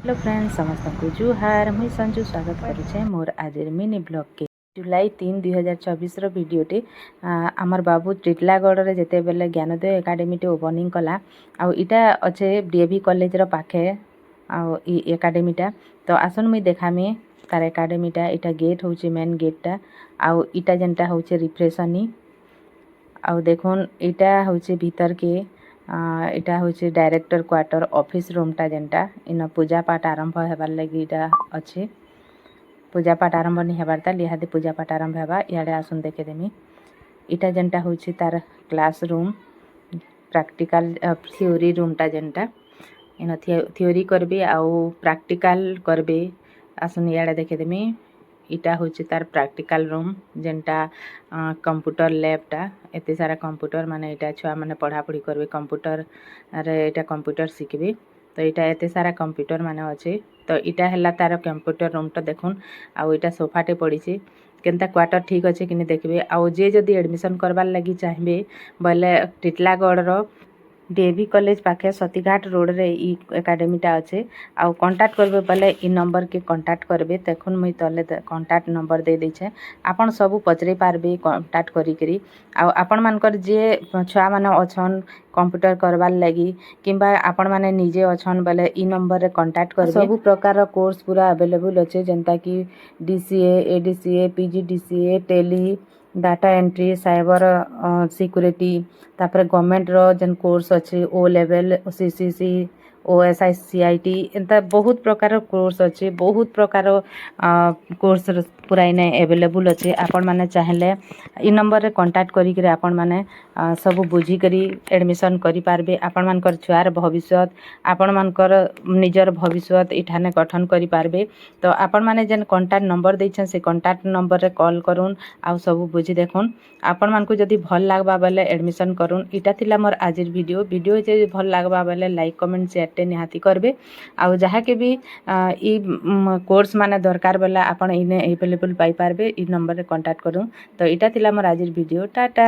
Hello friends समस्त को जुहार मुई संजू स्वागत करुचे मोर आज मिनी ब्लॉग के जुलाई 3 2024 भिडियोटे आमर बाबू टिटलागढ़ रे जेते बेले ज्ञानोदय एकाडेमी टे ओपनिंग कला आउ इटा अच्छे डीएवी कॉलेज रो पाखे आउ ई एकाडेमीटा तो आसन मुई देखामी तार एकाडेमीटा इटा गेट होची मेन गेटटा आउ इटा जेनटा होचे रिफ्रेशनी आउ देखुन इटा होचे भीतर के इटा होचे डायरेक्टर क्वार्टर ऑफिस रूमटा जेनटा इन पूजा पाठ आरंभ हेबार लगी इटा अच्छे पूजा पाठ आरंभ नहीं हेबार ता लिहादे पूजा पाठ आरंभ हेबा इयाडे आसुन देखे देमी इटा जेनटा होचे तार क्लास रूम प्रैक्टिकल थ्योरी रूमटा जेनटा इन थ्योरी करबे आउ प्रैक्टिकल करबे आसुन इयाडे देखे देमी इटा होचे तार प्रैक्टिकल रूम जेनटा कंप्यूटर लैबटा एते सारा कंप्यूटर माने इटा छुआ माने पढ़ा पढ़ी करबे कंप्यूटर रे इटा कंप्यूटर शिखबे तो इटा एते सारा कंप्यूटर माने अच्छे तो इटा हला तार कंप्यूटर रूम तो देखुन आउ इटा सोफाटे पड़ी छे केनता क्वार्टर ठीक अच्छे कि देखबे आउ जे जदि एडमिशन करबार लगी चाहिए बोले टिटलागढ़ रो डीएवी कॉलेज पाखे सतीघाट रोड रे ई एकाडेमीटा अच्छे आउ कांटेक्ट करबे बोले ई नंबर के कांटेक्ट करबे देखुन मुई तले कांटेक्ट नंबर दे देछे आपन सब पचरे पारबे कांटेक्ट करी करी आउ आपन मानकर जे छुआ माने अछन कंप्यूटर करबार लगी किंबा आपन माने निजे अछन बोले ई नंबर रे कांटेक्ट करबे सब प्रकार कोर्स पूरा अवेलेबल अच्छे जनता की DCA ADCA PGDCA tally data entry cyber security तापर गवर्नमेंट रो जन कोर्स अच्छे O level CCC OSI CIT एंता बहुत प्रकार कोर्स अच्छे बहुत प्रकार कोर्स पूरा इने अवेलेबल अच्छे आपण माने चाहेले ई नंबर रे कांटेक्ट करी करे आपण माने सब बुझी करी एडमिशन करी पारबे आपण मानकर छुआर भविष्यत आपण मानकर निजर भविष्यत इठाने गठन करी पारबे तो आपण माने जन कांटेक्ट नंबर दैछन से कांटेक्ट नंबर रे कॉल करून आ सब बुझी देखुन आपण मानकु जदि भल लागबा बेले एडमिशन करून इटा थिला मोर आजिर वीडियो जे भल लागबा बेले लाइक कमेंट शेयर टे निहाती करबे आ जहा के भी ई कोर्स माने दरकार बेला आपण इने अवेलेबल पाई पारबे ई नंबर रे कांटेक्ट करू तो इटा थिला मोर आजिर वीडियो टाटा।